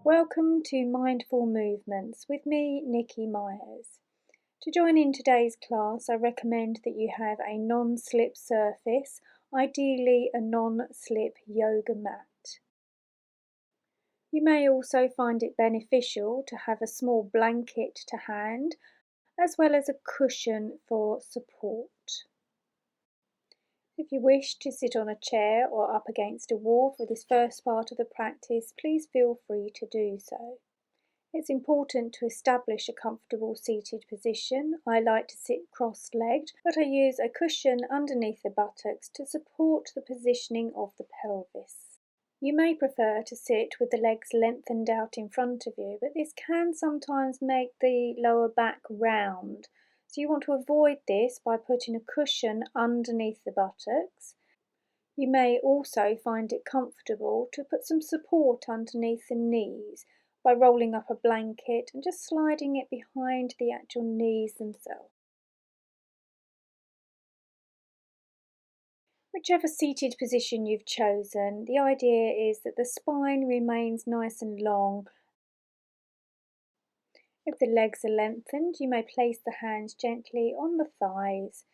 Welcome to Mindful Movements with me, Nikki Myers. To join in today's class, I recommend that you have a non-slip surface, ideally a non-slip yoga mat. You may also find it beneficial to have a small blanket to hand, as well as a cushion for support. If you wish to sit on a chair or up against a wall for this first part of the practice, please feel free to do so. It's important to establish a comfortable seated position. I like to sit cross-legged, but I use a cushion underneath the buttocks to support the positioning of the pelvis. You may prefer to sit with the legs lengthened out in front of you, but this can sometimes make the lower back round. So you want to avoid this by putting a cushion underneath the buttocks. You may also find it comfortable to put some support underneath the knees by rolling up a blanket and just sliding it behind the actual knees themselves. Whichever seated position you've chosen, the idea is that the spine remains nice and long. If the legs are lengthened, you may place the hands gently on the thighs.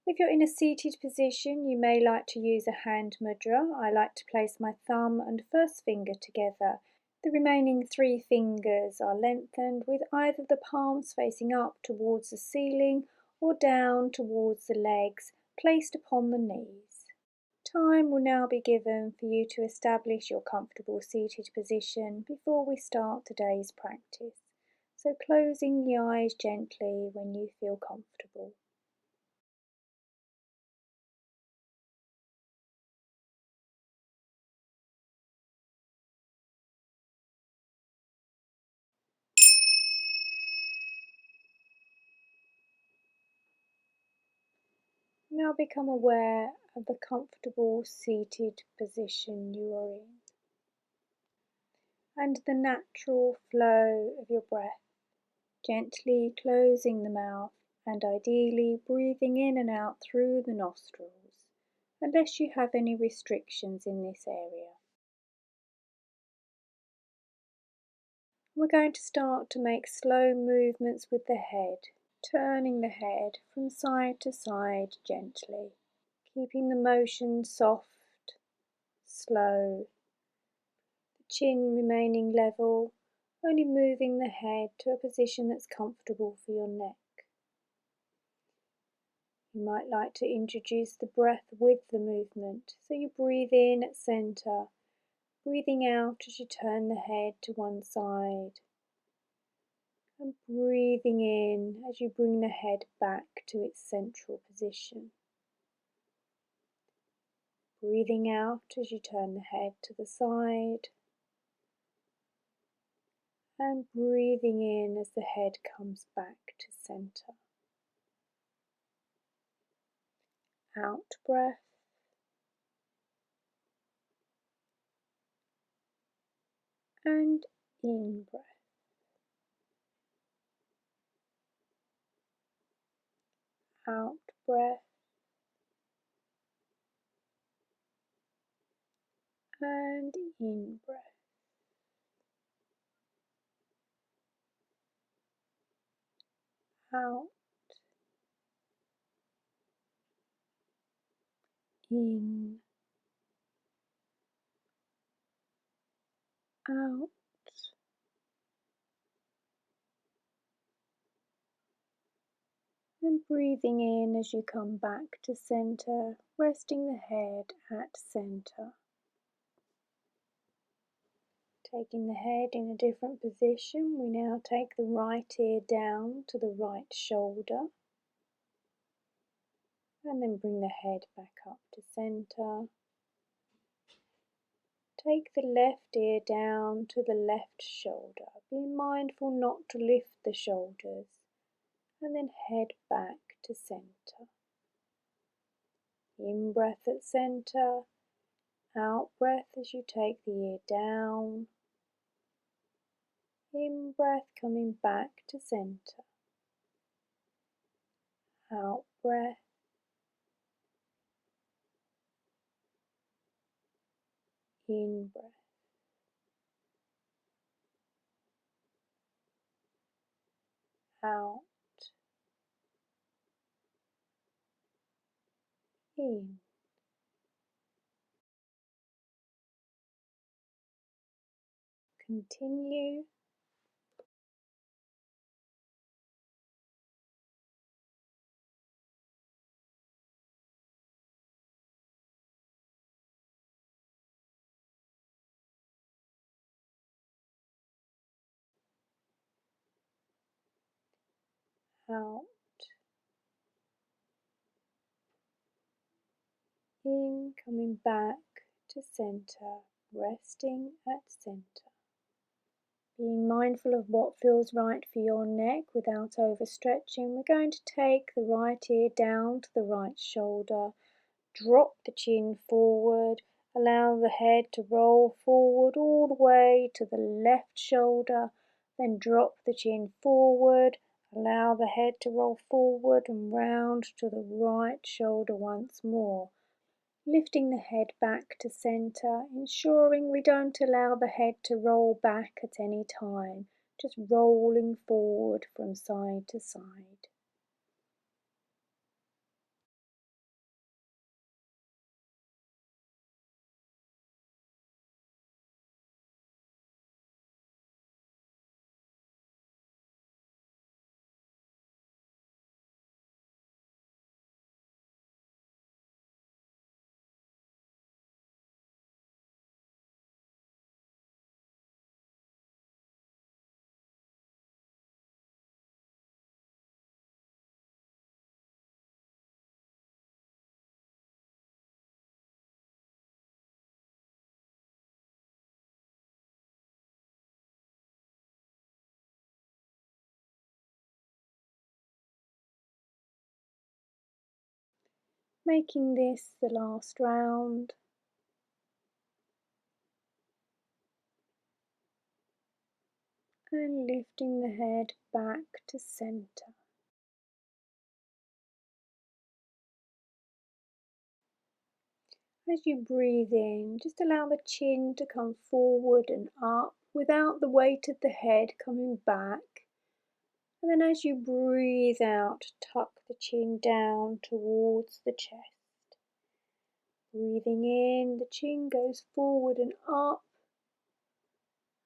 If you're in a seated position, you may like to use a hand mudra. I like to place my thumb and first finger together. The remaining 3 fingers are lengthened with either the palms facing up towards the ceiling or down towards the legs, placed upon the knees. Time will now be given for you to establish your comfortable seated position before we start today's practice. So closing the eyes gently when you feel comfortable. Now become aware of the comfortable seated position you are in and the natural flow of your breath, gently closing the mouth and ideally breathing in and out through the nostrils, unless you have any restrictions in this area. We're going to start to make slow movements with the head, turning the head from side to side gently, keeping the motion soft, slow, the chin remaining level, only moving the head to a position that's comfortable for your neck. You might like to introduce the breath with the movement, so you breathe in at centre, breathing out as you turn the head to one side, and breathing in as you bring the head back to its central position. Breathing out as you turn the head to the side, and breathing in as the head comes back to centre. Out breath, and in breath. Out breath, and in breath. Out, in, out, and breathing in as you come back to centre, resting the head at centre. Taking the head in a different position, we now take the right ear down to the right shoulder, and then bring the head back up to centre. Take the left ear down to the left shoulder, being mindful not to lift the shoulders, and then head back to centre. In breath at centre, out breath as you take the ear down. In breath coming back to centre. Out breath. In breath. out, in, continue, out, in, coming back to centre, resting at centre. Being mindful of what feels right for your neck without overstretching, we're going to take the right ear down to the right shoulder, drop the chin forward, allow the head to roll forward all the way to the left shoulder, then drop the chin forward, allow the head to roll forward and round to the right shoulder once more. Lifting the head back to centre, ensuring we don't allow the head to roll back at any time, just rolling forward from side to side. Making this the last round. And lifting the head back to centre. As you breathe in, just allow the chin to come forward and up without the weight of the head coming back. And then as you breathe out, tuck the chin down towards the chest. Breathing in, the chin goes forward and up.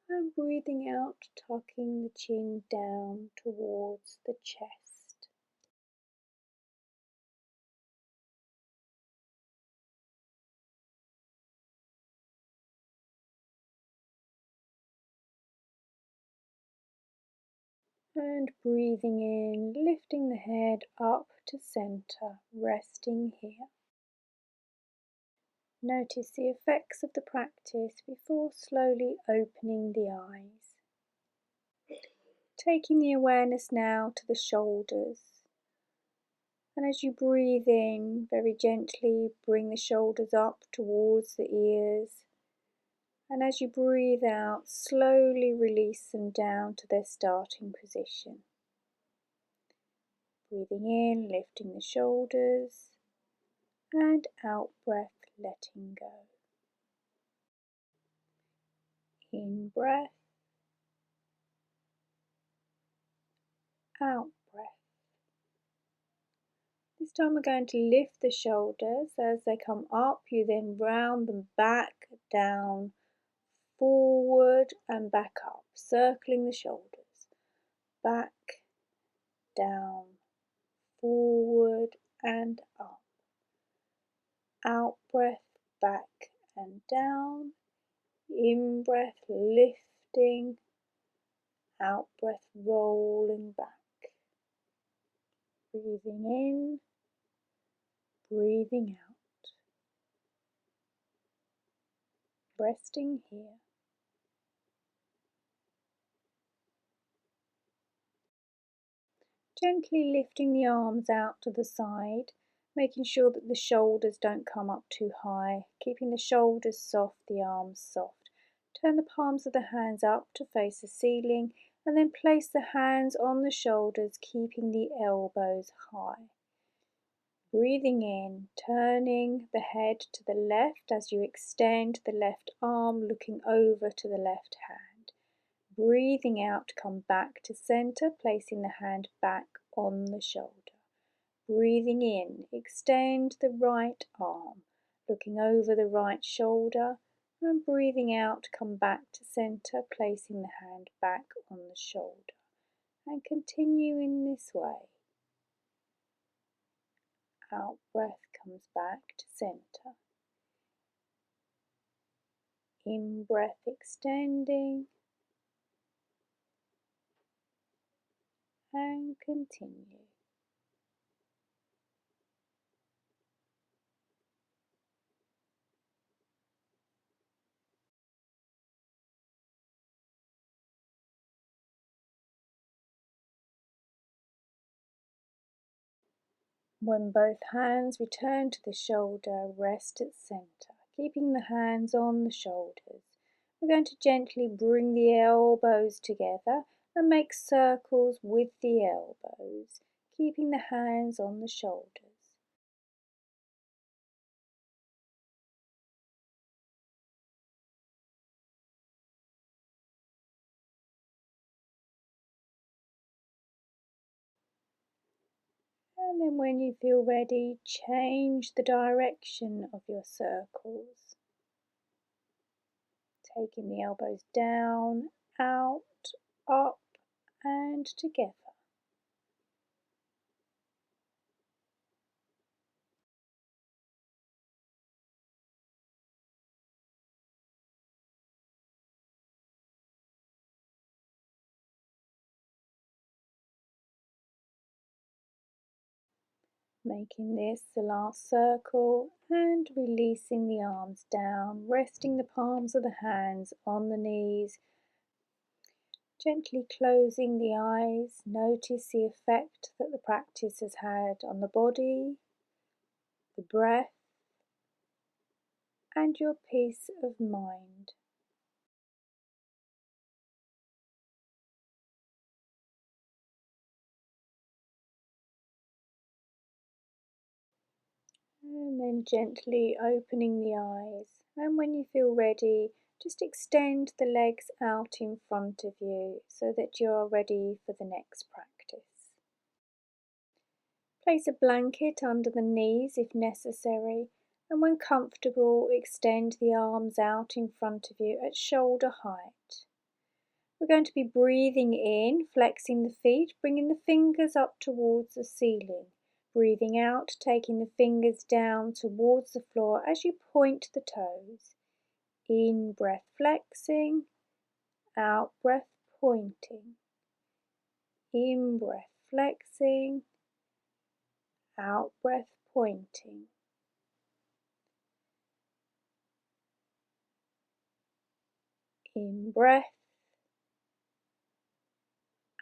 And breathing out, tucking the chin down towards the chest. And breathing in, lifting the head up to centre, resting here. Notice the effects of the practice before slowly opening the eyes. Taking the awareness now to the shoulders. And as you breathe in, very gently bring the shoulders up towards the ears. And as you breathe out, slowly release them down to their starting position. Breathing in, lifting the shoulders, and out breath, letting go. In breath, out breath. This time we're going to lift the shoulders. As they come up, you then round them back, down, forward and back up, circling the shoulders. Back, down, forward and up. Out breath, back and down. In breath, lifting. Out breath, rolling back. Breathing in, breathing out. Resting here. Gently lifting the arms out to the side, making sure that the shoulders don't come up too high, keeping the shoulders soft, the arms soft. Turn the palms of the hands up to face the ceiling and then place the hands on the shoulders, keeping the elbows high. Breathing in, turning the head to the left as you extend the left arm, looking over to the left hand. Breathing out, come back to center, placing the hand back on the shoulder. Breathing in, extend the right arm, looking over the right shoulder, and breathing out, come back to center, placing the hand back on the shoulder. And continue in this way. Out breath comes back to center. In breath extending, and continue. When both hands return to the shoulder, rest at center, keeping the hands on the shoulders. We're going to gently bring the elbows together and make circles with the elbows, keeping the hands on the shoulders. And then when you feel ready, change the direction of your circles. Taking the elbows down, out, up and together. Making this the last circle and releasing the arms down, resting the palms of the hands on the knees. Gently closing the eyes, notice the effect that the practice has had on the body, the breath, and your peace of mind. And then gently opening the eyes. And when you feel ready, just extend the legs out in front of you so that you're ready for the next practice. Place a blanket under the knees if necessary, and when comfortable, extend the arms out in front of you at shoulder height. We're going to be breathing in, flexing the feet, bringing the fingers up towards the ceiling. Breathing out, taking the fingers down towards the floor as you point the toes. In breath flexing, out breath pointing. In breath flexing, out breath pointing. In breath,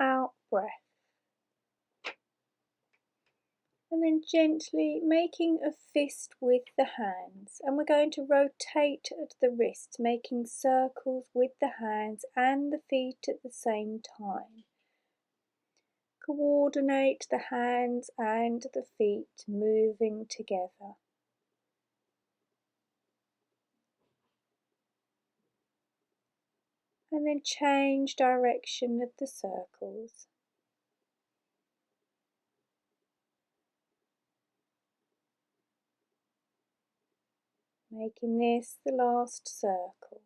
out breath. And then gently making a fist with the hands, and we're going to rotate at the wrists, making circles with the hands and the feet at the same time. Coordinate the hands and the feet moving together. And then change direction of the circles. Making this the last circle.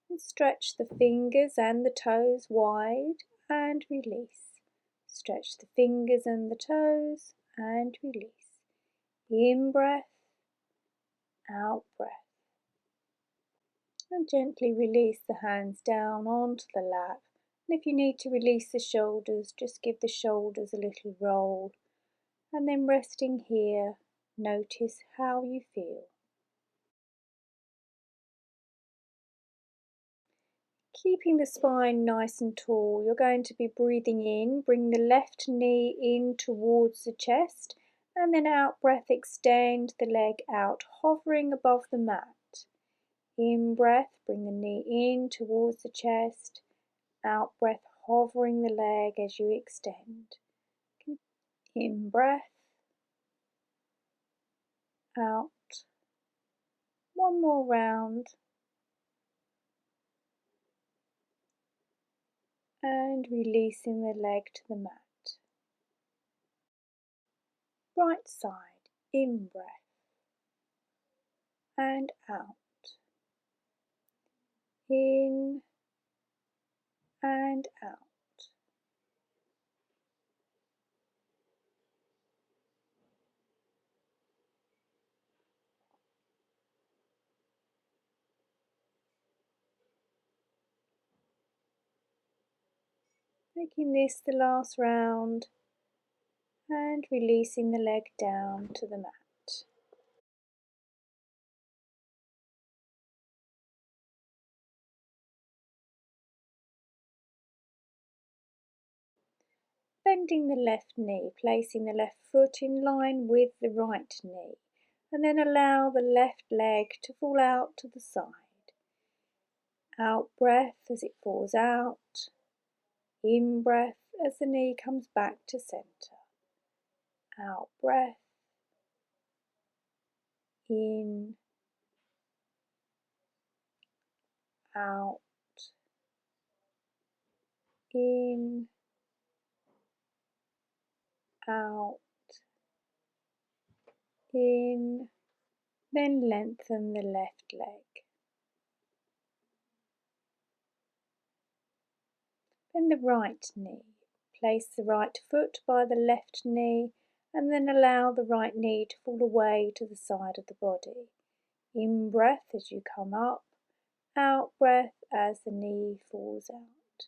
And stretch the fingers and the toes wide and release. Stretch the fingers and the toes and release. In breath, out breath. And gently release the hands down onto the lap. And if you need to release the shoulders, just give the shoulders a little roll. And then resting here, notice how you feel. Keeping the spine nice and tall, you're going to be breathing in, bring the left knee in towards the chest, and then out breath, extend the leg out, hovering above the mat. In breath, bring the knee in towards the chest, out breath, hovering the leg as you extend. In breath, out. One more round. and releasing the leg to the mat. Right side, in breath and out, in and out. Making this the last round and releasing the leg down to the mat. Bending the left knee, placing the left foot in line with the right knee, and then allow the left leg to fall out to the side. Out breath as it falls out, in breath as the knee comes back to centre. Out breath, in, out, in, out, in, then lengthen the left leg. Bend the right knee, place the right foot by the left knee and then allow the right knee to fall away to the side of the body. In breath as you come up, out breath as the knee falls out.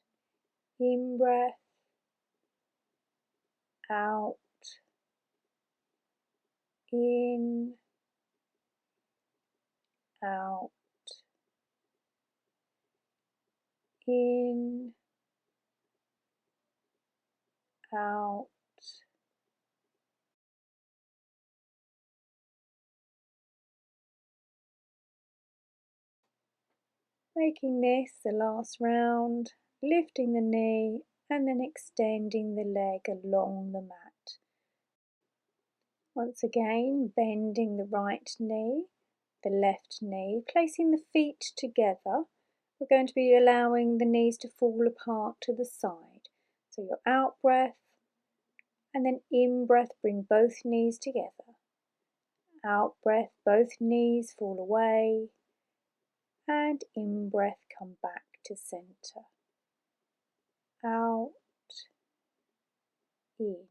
In breath, out, in, out, in, out. Making this the last round, lifting the knee and then extending the leg along the mat. Once again, bending the right knee, the left knee, placing the feet together. We're going to be allowing the knees to fall apart to the side. So your out breath and then in breath, bring both knees together. Out breath, both knees fall away. And in breath, come back to centre. Out, in.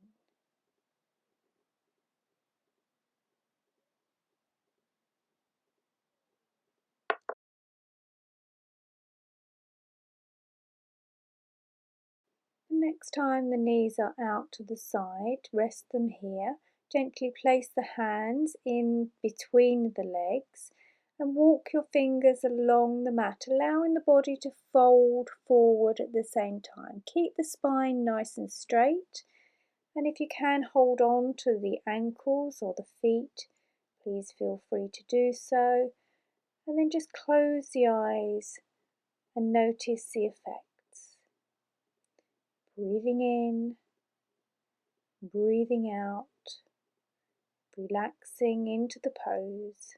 The next time the knees are out to the side, rest them here. Gently place the hands in between the legs and walk your fingers along the mat, allowing the body to fold forward at the same time. Keep the spine nice and straight, and if you can hold on to the ankles or the feet, please feel free to do so. And then just close the eyes and notice the effects. Breathing in, breathing out, relaxing into the pose.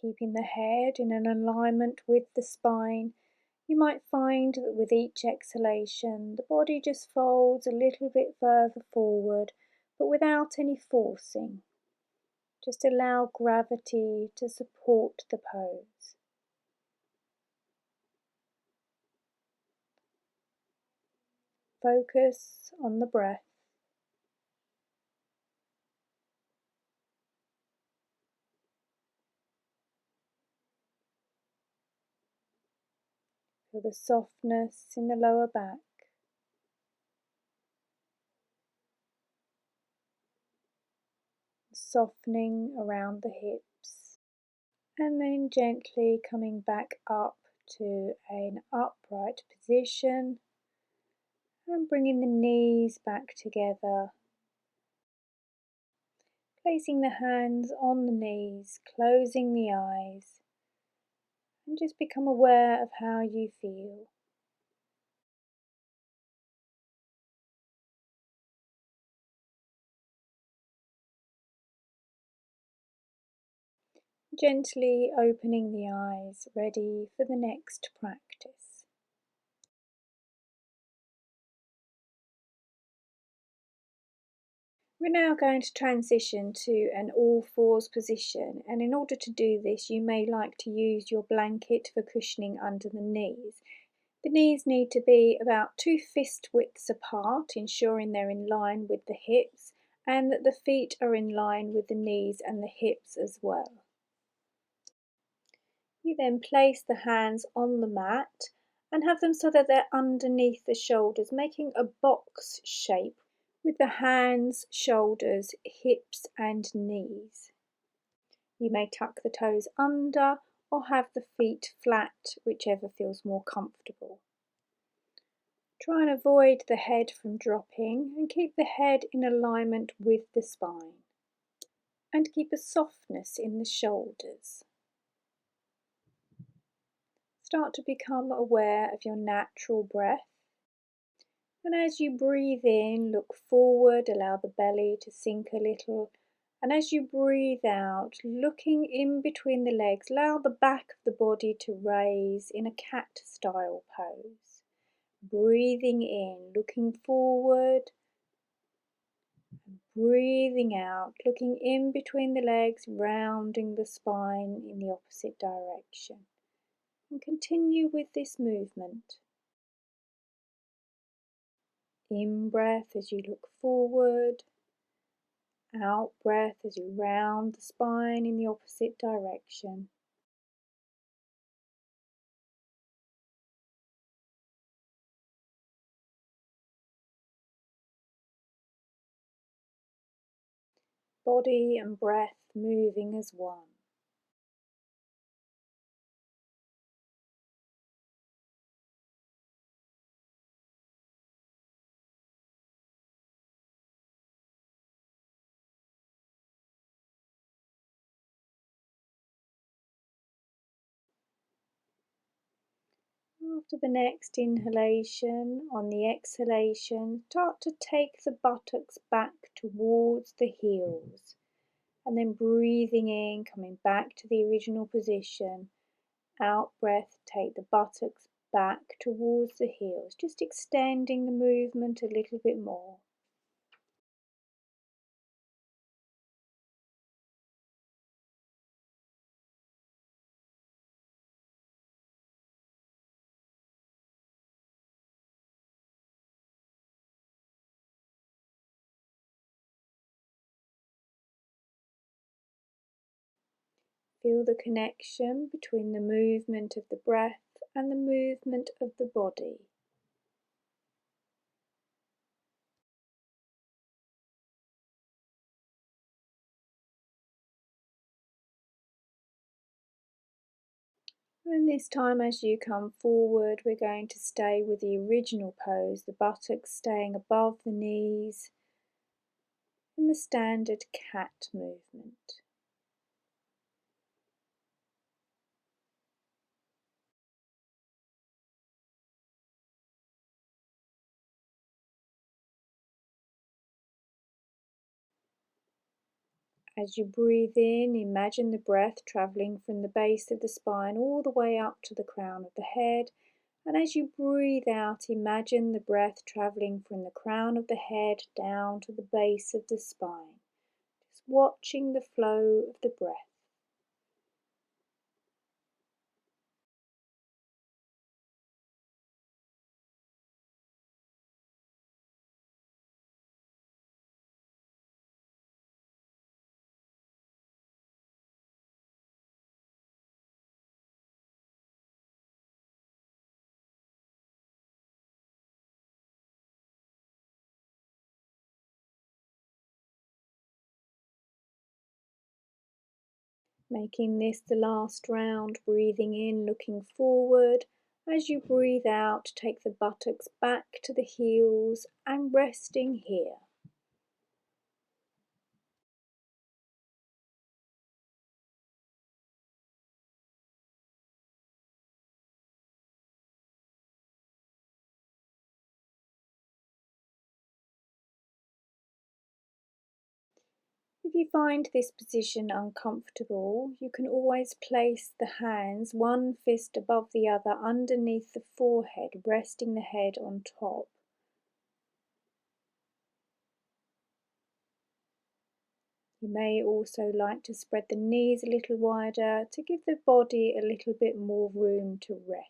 Keeping the head in an alignment with the spine, you might find that with each exhalation, the body just folds a little bit further forward, but without any forcing. Just allow gravity to support the pose. Focus on the breath. Feel the softness in the lower back. Softening around the hips. And then gently coming back up to an upright position and bringing the knees back together. Placing the hands on the knees, closing the eyes, and just become aware of how you feel. Gently opening the eyes, ready for the next practice. We're now going to transition to an all fours position, and in order to do this you may like to use your blanket for cushioning under the knees. The knees need to be about 2 fist widths apart, ensuring they're in line with the hips and that the feet are in line with the knees and the hips as well. You then place the hands on the mat and have them so that they're underneath the shoulders, making a box shape with the hands, shoulders, hips and knees. You may tuck the toes under or have the feet flat, whichever feels more comfortable. Try and avoid the head from dropping and keep the head in alignment with the spine. And keep a softness in the shoulders. Start to become aware of your natural breath. And as you breathe in, look forward, allow the belly to sink a little. And as you breathe out, looking in between the legs, allow the back of the body to raise in a cat style pose. Breathing in, looking forward. Breathing out, looking in between the legs, rounding the spine in the opposite direction. And continue with this movement. In breath as you look forward. Out breath as you round the spine in the opposite direction. Body and breath moving as one. After the next inhalation, on the exhalation, start to take the buttocks back towards the heels. And then breathing in, coming back to the original position. Out breath, take the buttocks back towards the heels, just extending the movement a little bit more. Feel the connection between the movement of the breath and the movement of the body. And this time as you come forward, we're going to stay with the original pose, the buttocks staying above the knees, in the standard cat movement. As you breathe in, imagine the breath travelling from the base of the spine all the way up to the crown of the head. And as you breathe out, imagine the breath travelling from the crown of the head down to the base of the spine. Just watching the flow of the breath. Making this the last round, breathing in, looking forward. As you breathe out, take the buttocks back to the heels and resting here. If If you find this position uncomfortable, you can always place the hands, one fist above the other, underneath the forehead, resting the head on top. You may also like to spread the knees a little wider to give the body a little bit more room to rest.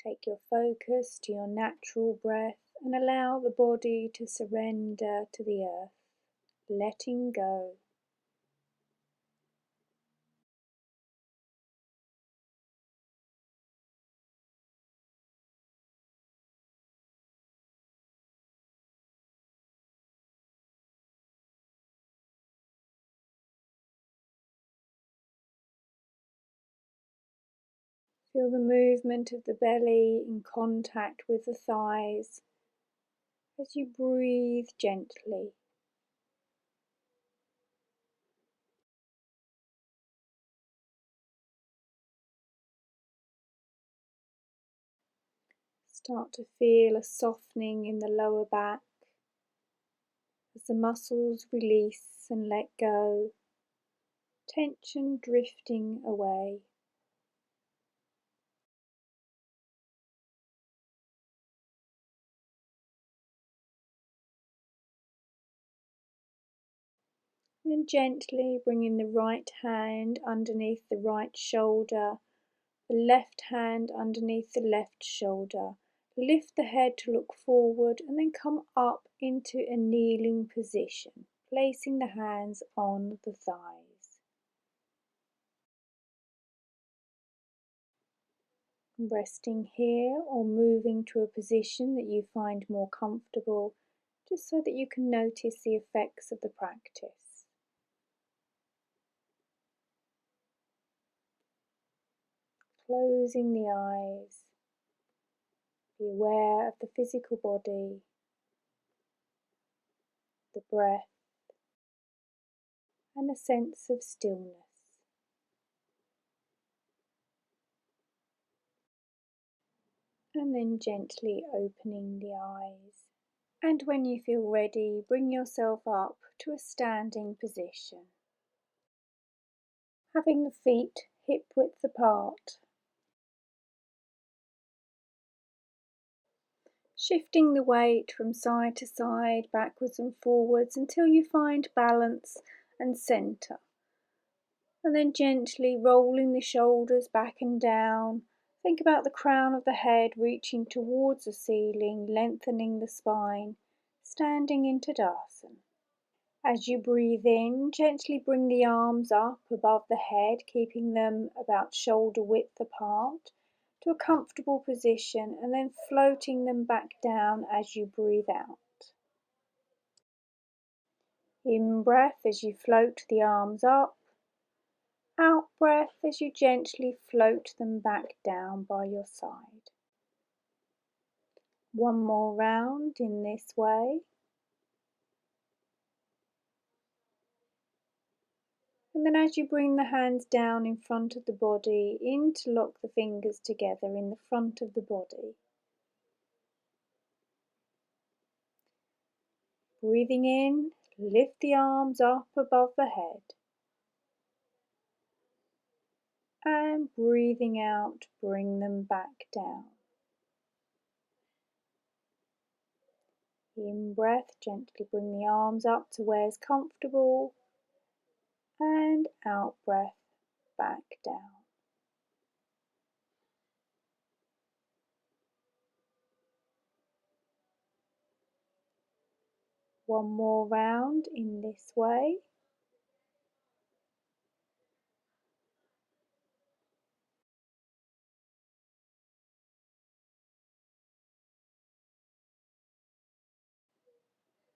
Take your focus to your natural breath and allow the body to surrender to the earth, letting go. Feel the movement of the belly in contact with the thighs as you breathe gently. Start to feel a softening in the lower back as the muscles release and let go, tension drifting away. And gently bringing the right hand underneath the right shoulder, the left hand underneath the left shoulder. Lift the head to look forward and then come up into a kneeling position, placing the hands on the thighs. Resting here or moving to a position that you find more comfortable, just so that you can notice the effects of the practice. Closing the eyes, be aware of the physical body, the breath, and a sense of stillness. And then gently opening the eyes. And when you feel ready, bring yourself up to a standing position, having the feet hip width apart. Shifting the weight from side to side, backwards and forwards until you find balance and centre. And then gently rolling the shoulders back and down. Think about the crown of the head reaching towards the ceiling, lengthening the spine, standing in Tadasana. As you breathe in, gently bring the arms up above the head, keeping them about shoulder width apart, to a comfortable position, and then floating them back down as you breathe out. In breath as you float the arms up, out breath as you gently float them back down by your side. One more round in this way. And then as you bring the hands down in front of the body, interlock the fingers together in the front of the body. Breathing in, lift the arms up above the head. And breathing out, bring them back down. In breath, gently bring the arms up to where's comfortable. And out breath, back down. One more round in this way.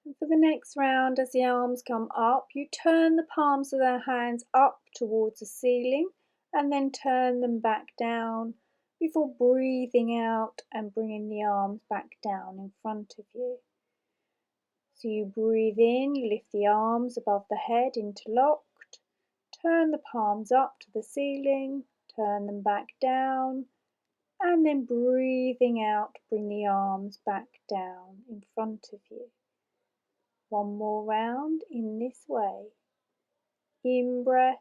And for the next round, as the arms come up, you turn the palms of their hands up towards the ceiling and then turn them back down before breathing out and bringing the arms back down in front of you. So you breathe in, lift the arms above the head interlocked, turn the palms up to the ceiling, turn them back down, And then breathing out, bring the arms back down in front of you. One more round in this way. In breath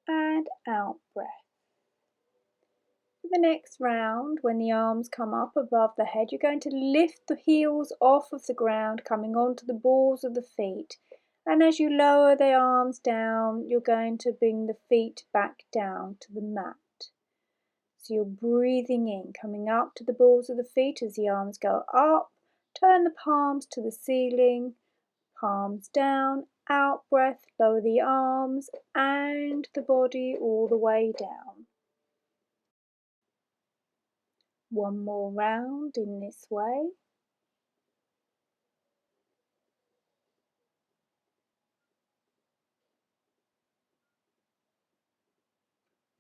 and out breath. For the next round, when the arms come up above the head, you're going to lift the heels off of the ground, coming onto the balls of the feet. And as you lower the arms down, you're going to bring the feet back down to the mat. So you're breathing in, coming up to the balls of the feet as the arms go up. Turn the palms to the ceiling, palms down, out breath, lower the arms and the body all the way down. One more round in this way.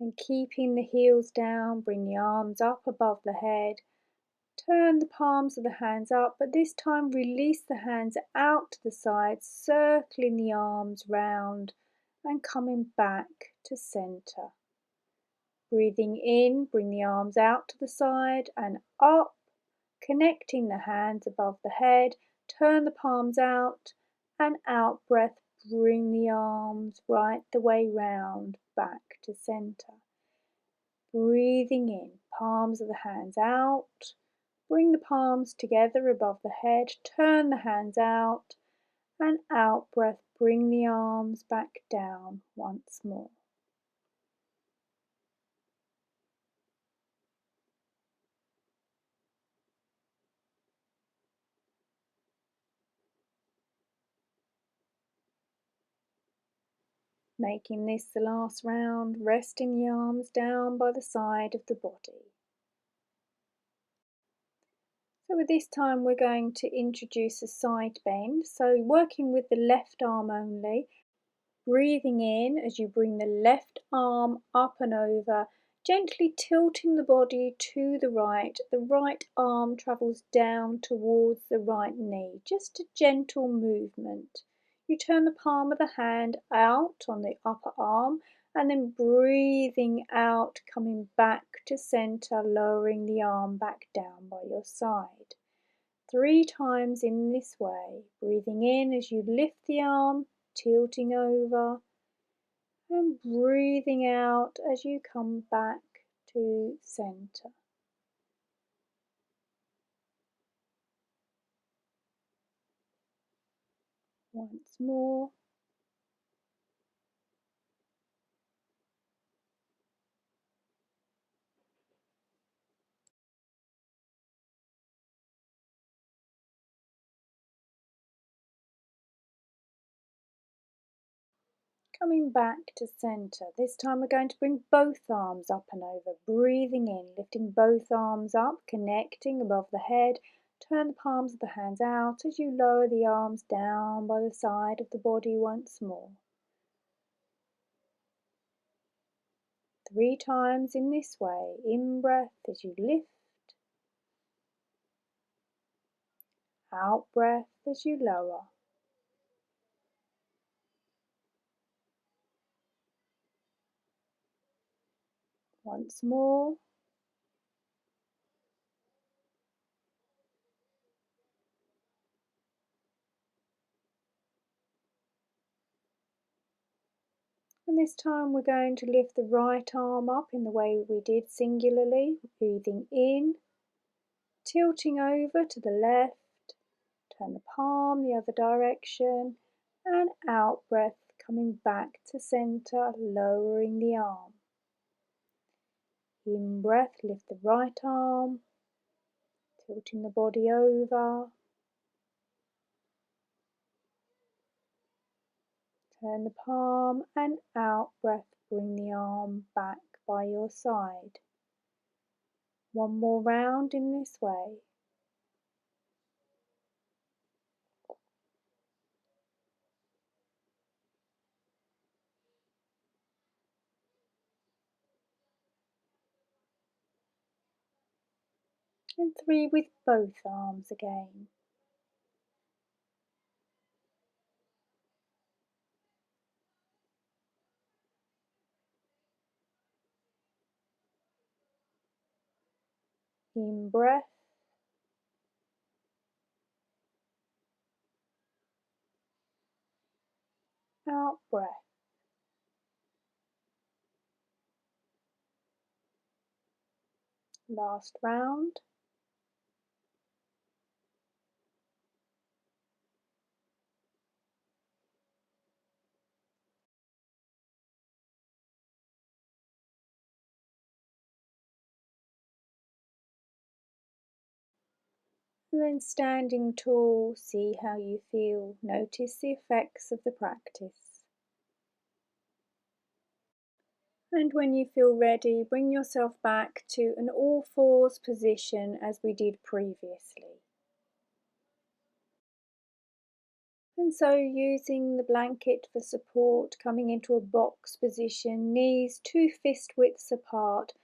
And keeping the heels down, bring the arms up above the head. Turn the palms of the hands up, but this time release the hands out to the sides, circling the arms round and coming back to centre. Breathing in, bring the arms out to the side and up, connecting the hands above the head. Turn the palms out and out breath, bring the arms right the way round back to centre. Breathing in, palms of the hands out. Bring the palms together above the head, turn the hands out and out breath, bring the arms back down once more. Making this the last round, resting the arms down by the side of the body. So with this time we're going to introduce a side bend, so working with the left arm only. Breathing in as you bring the left arm up and over, gently tilting the body to the right arm travels down towards the right knee, just a gentle movement. You turn the palm of the hand out on the upper arm and then breathing out, coming back to centre, lowering the arm back down by your side. 3 times in this way, breathing in as you lift the arm, tilting over, and breathing out as you come back to centre. Once more. Coming back to centre. This time we're going to bring both arms up and over, breathing in, lifting both arms up, connecting above the head. Turn the palms of the hands out as you lower the arms down by the side of the body once more. 3 times in this way. In breath as you lift, out breath as you lower. Once more. And this time we're going to lift the right arm up in the way we did singularly, breathing in, tilting over to the left, turn the palm the other direction, and out breath, coming back to centre, lowering the arm. In breath, lift the right arm, tilting the body over, turn the palm and out breath, bring the arm back by your side. One more round in this way. And 3 with both arms again. In breath, out breath. Last round. And then standing tall, see how you feel. Notice the effects of the practice. And when you feel ready, bring yourself back to an all fours position as we did previously. And so using the blanket for support, coming into a box position, knees 2 fist widths apart,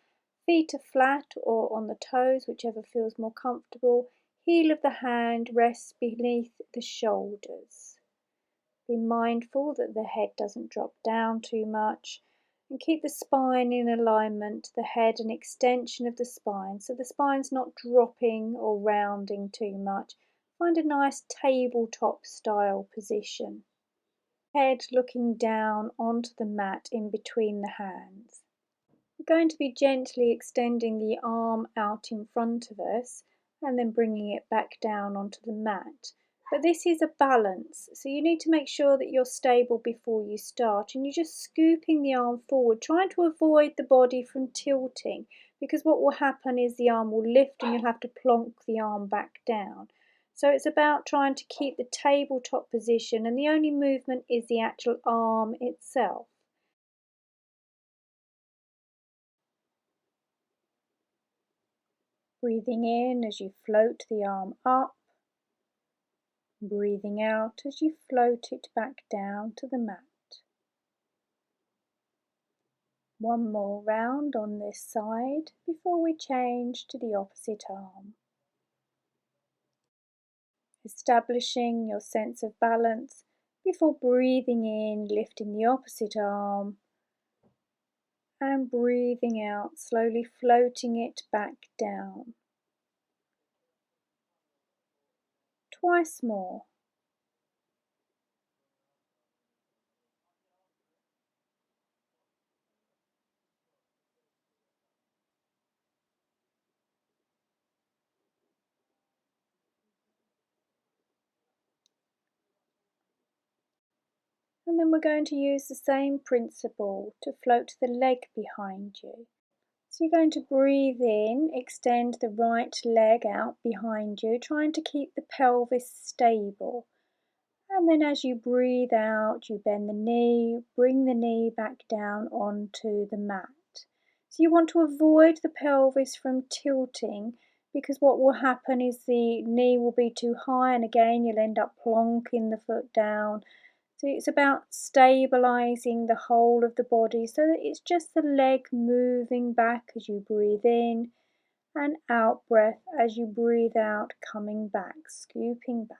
feet are flat or on the toes, whichever feels more comfortable. Heel of the hand rests beneath the shoulders. Be mindful that the head doesn't drop down too much, and keep the spine in alignment, the head an extension of the spine, so the spine's not dropping or rounding too much. Find a nice tabletop style position. Head looking down onto the mat in between the hands. We're going to be gently extending the arm out in front of us and then bringing it back down onto the mat. But this is a balance, so you need to make sure that you're stable before you start, and you're just scooping the arm forward, trying to avoid the body from tilting, because what will happen is the arm will lift and you'll have to plonk the arm back down. So it's about trying to keep the tabletop position, and the only movement is the actual arm itself. Breathing in as you float the arm up, breathing out as you float it back down to the mat. One more round on this side before we change to the opposite arm. Establishing your sense of balance before breathing in, lifting the opposite arm, and breathing out, slowly floating it back down. Twice more. And then we're going to use the same principle to float the leg behind you. So you're going to breathe in, extend the right leg out behind you, trying to keep the pelvis stable. And then as you breathe out, you bend the knee, bring the knee back down onto the mat. So you want to avoid the pelvis from tilting, because what will happen is the knee will be too high and again you'll end up plonking the foot down. So it's about stabilising the whole of the body so that it's just the leg moving back as you breathe in, and out breath as you breathe out, coming back, scooping back.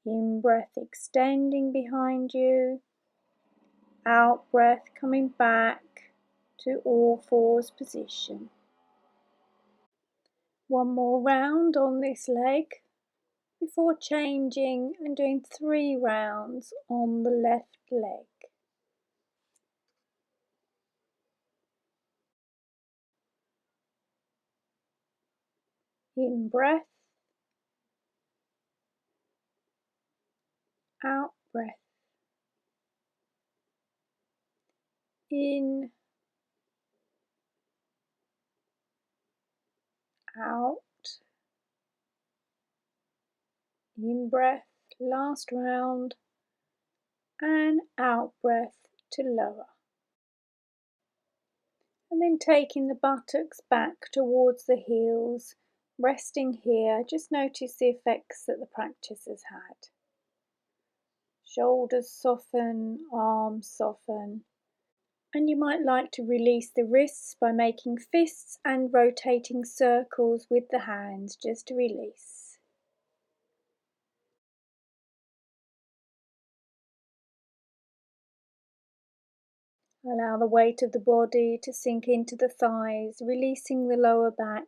In breath extending behind you, out breath coming back to all fours position. One more round on this leg before changing and doing 3 rounds on the left leg. In breath, out breath. In, out, in breath, last round, and out breath to lower. And then taking the buttocks back towards the heels, resting here, just notice the effects that the practice has had. Shoulders soften, arms soften. And you might like to release the wrists by making fists and rotating circles with the hands, just to release. Allow the weight of the body to sink into the thighs, releasing the lower back.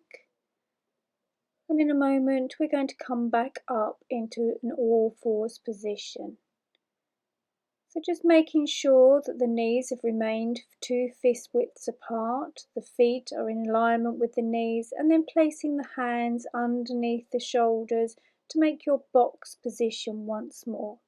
And in a moment we're going to come back up into an all fours position. So just making sure that the knees have remained 2 fist widths apart, the feet are in alignment with the knees, and then placing the hands underneath the shoulders to make your box position once more.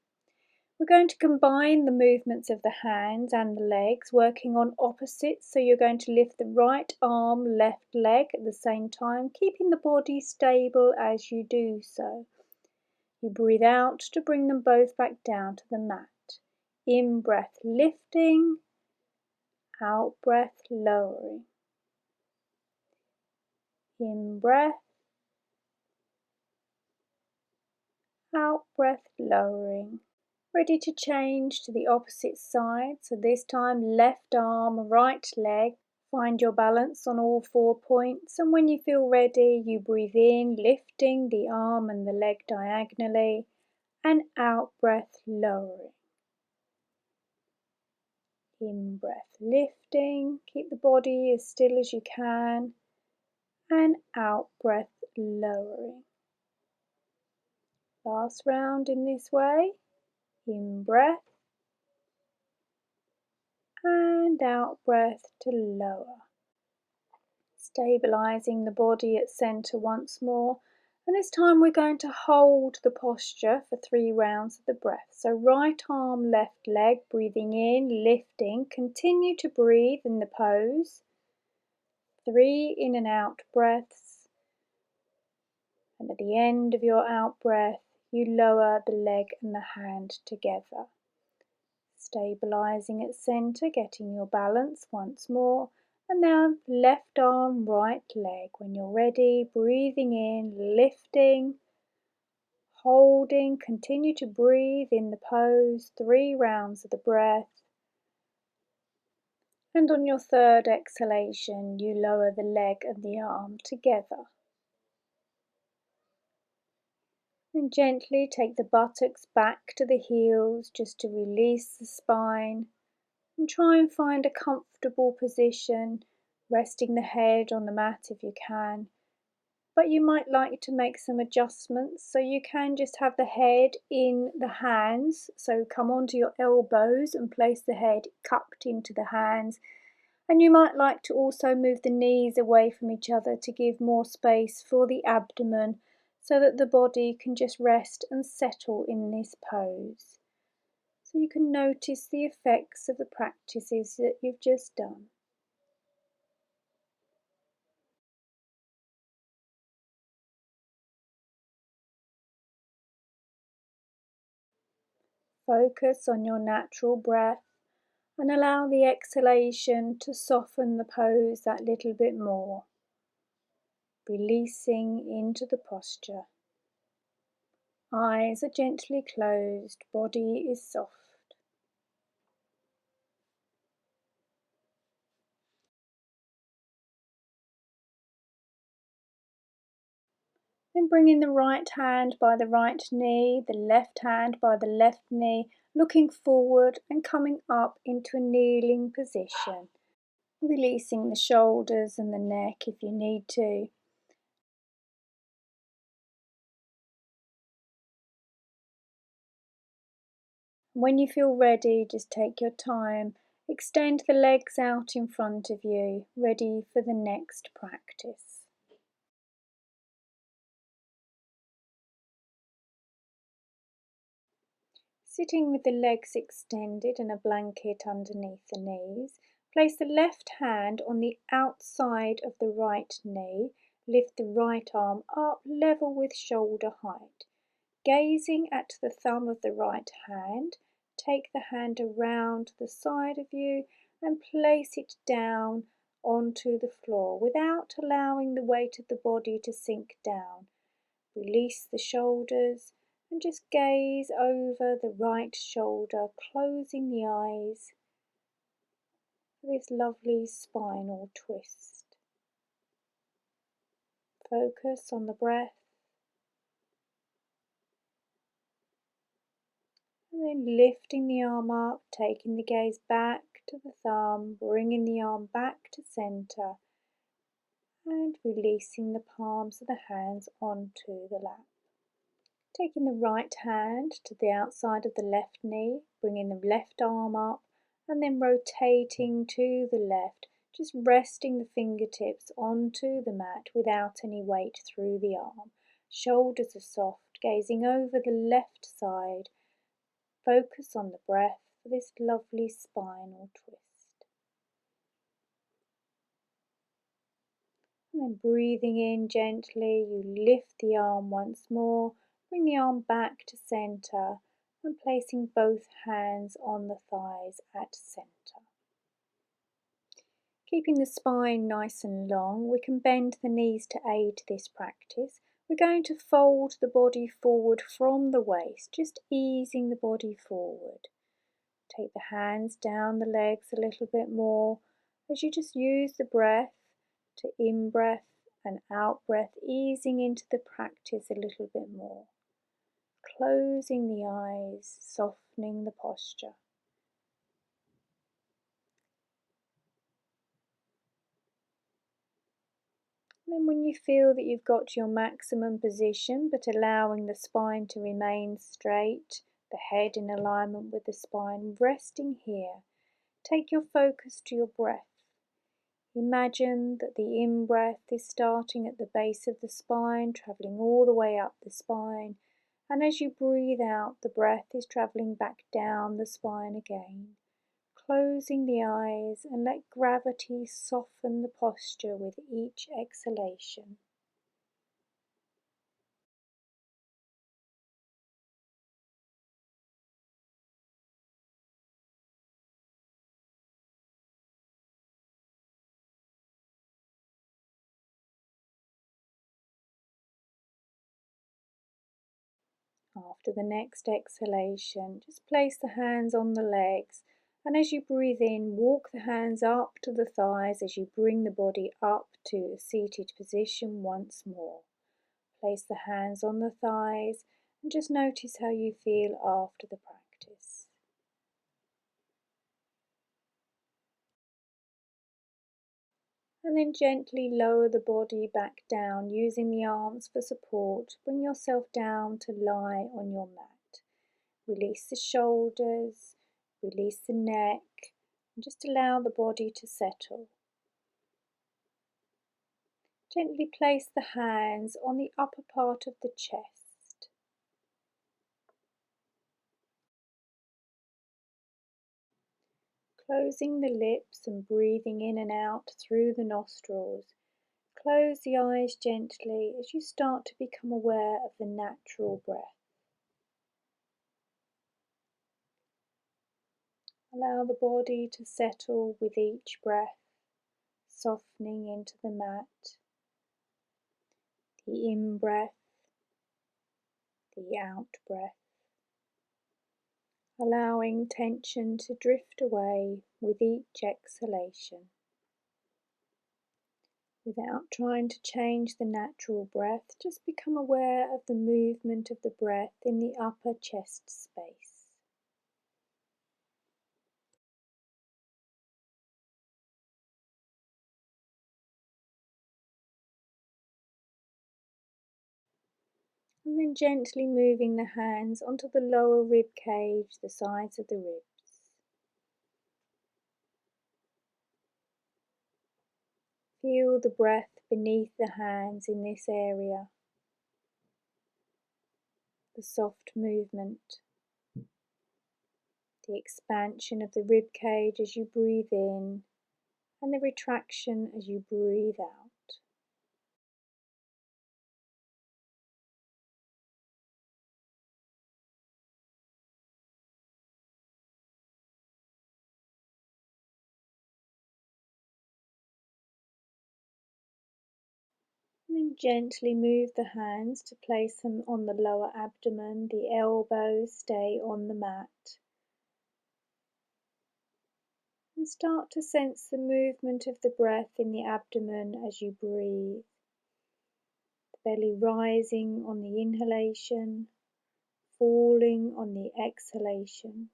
We're going to combine the movements of the hands and the legs, working on opposites, so you're going to lift the right arm, left leg at the same time, keeping the body stable as you do so. You breathe out to bring them both back down to the mat. In breath lifting, out breath lowering. In breath, out breath lowering. Ready to change to the opposite side, so this time left arm, right leg. Find your balance on all 4 points, and when you feel ready, you breathe in, lifting the arm and the leg diagonally, and out breath lowering. In breath lifting, keep the body as still as you can, and out breath lowering. Last round in this way. In breath and out breath to lower. Stabilizing the body at center once more, and this time we're going to hold the posture for 3 rounds of the breath. So right arm, left leg, breathing in, lifting, continue to breathe in the pose. 3 in and out breaths, and at the end of your out breath you lower the leg and the hand together. Stabilizing at center, getting your balance once more. And now left arm, right leg. When you're ready, breathing in, lifting, holding, continue to breathe in the pose, 3 rounds of the breath. And on your third exhalation, you lower the leg and the arm together. And gently take the buttocks back to the heels just to release the spine. And try and find a comfortable position, resting the head on the mat if you can. But you might like to make some adjustments, so you can just have the head in the hands. So come onto your elbows and place the head cupped into the hands. And you might like to also move the knees away from each other to give more space for the abdomen, so that the body can just rest and settle in this pose. So you can notice the effects of the practices that you've just done. Focus on your natural breath and allow the exhalation to soften the pose that little bit more, releasing into the posture. Eyes are gently closed, body is soft. Then bringing the right hand by the right knee, the left hand by the left knee, looking forward and coming up into a kneeling position. Releasing the shoulders and the neck if you need to. When you feel ready, just take your time. Extend the legs out in front of you, ready for the next practice. Sitting with the legs extended and a blanket underneath the knees, place the left hand on the outside of the right knee, lift the right arm up level with shoulder height. Gazing at the thumb of the right hand, take the hand around the side of you and place it down onto the floor without allowing the weight of the body to sink down. Release the shoulders and just gaze over the right shoulder, closing the eyes for this lovely spinal twist. Focus on the breath and then lifting the arm up, taking the gaze back to the thumb, bringing the arm back to center and releasing the palms of the hands onto the lap. Taking the right hand to the outside of the left knee, bringing the left arm up and then rotating to the left, just resting the fingertips onto the mat without any weight through the arm. Shoulders are soft, gazing over the left side. Focus on the breath for this lovely spinal twist. And then breathing in gently, you lift the arm once more, bring the arm back to centre and placing both hands on the thighs at centre. Keeping the spine nice and long, we can bend the knees to aid this practice. We're going to fold the body forward from the waist, just easing the body forward. Take the hands down the legs a little bit more as you just use the breath to in-breath and out-breath, easing into the practice a little bit more. Closing the eyes, softening the posture. And then when you feel that you've got to your maximum position, but allowing the spine to remain straight, the head in alignment with the spine, resting here, take your focus to your breath. Imagine that the in-breath is starting at the base of the spine, travelling all the way up the spine, and as you breathe out, the breath is travelling back down the spine again. Closing the eyes and let gravity soften the posture with each exhalation. After the next exhalation, just place the hands on the legs, and as you breathe in, walk the hands up to the thighs as you bring the body up to a seated position once more. Place the hands on the thighs and just notice how you feel after the practice. And then gently lower the body back down using the arms for support. Bring yourself down to lie on your mat. Release the shoulders, release the neck, and just allow the body to settle. Gently place the hands on the upper part of the chest. Closing the lips and breathing in and out through the nostrils. Close the eyes gently as you start to become aware of the natural breath. Allow the body to settle with each breath, softening into the mat. The in-breath, the out-breath. Allowing tension to drift away with each exhalation. Without trying to change the natural breath, just become aware of the movement of the breath in the upper chest space. And then gently moving the hands onto the lower rib cage, the sides of the ribs. Feel the breath beneath the hands in this area, the soft movement, the expansion of the rib cage as you breathe in, and the retraction as you breathe out. And then gently move the hands to place them on the lower abdomen, the elbows stay on the mat. And start to sense the movement of the breath in the abdomen as you breathe. The belly rising on the inhalation, falling on the exhalation.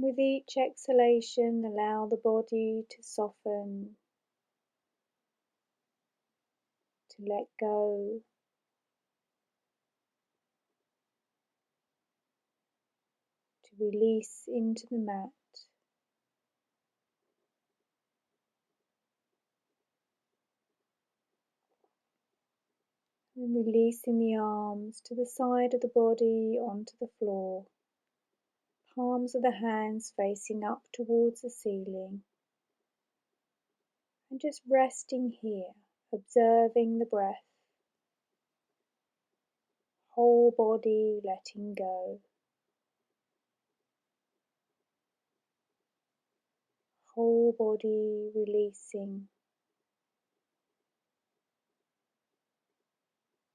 With each exhalation, allow the body to soften, to let go, to release into the mat. And releasing the arms to the side of the body onto the floor. Palms of the hands facing up towards the ceiling. And just resting here, observing the breath. Whole body letting go. Whole body releasing.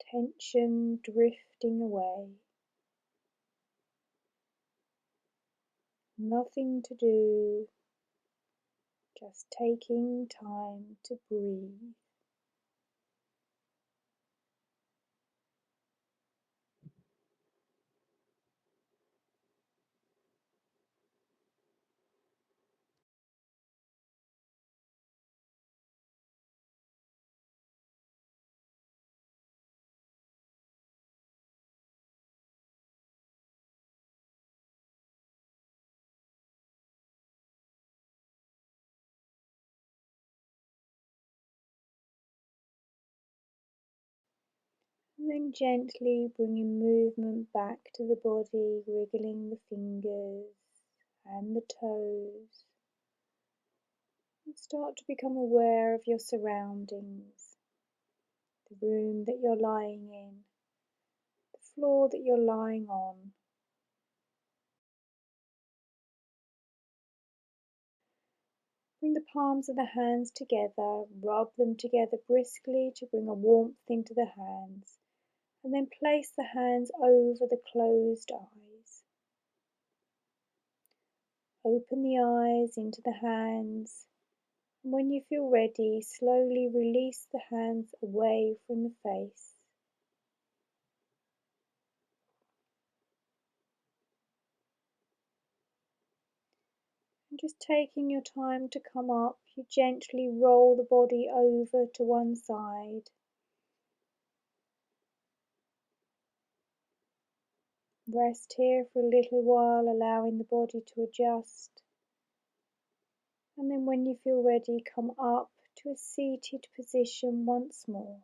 Tension drifting away. Nothing to do, just taking time to breathe. And then gently bringing movement back to the body, wriggling the fingers and the toes. And start to become aware of your surroundings, the room that you're lying in, the floor that you're lying on. Bring the palms of the hands together, rub them together briskly to bring a warmth into the hands, and then place the hands over the closed eyes. Open the eyes into the hands, and when you feel ready, slowly release the hands away from the face. And just taking your time to come up, you gently roll the body over to one side. Rest here for a little while, allowing the body to adjust. And then when you feel ready, come up to a seated position once more.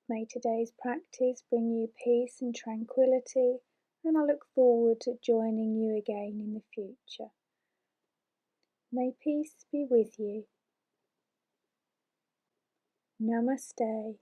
May today's practice bring you peace and tranquility, and I look forward to joining you again in the future. May peace be with you. Namaste.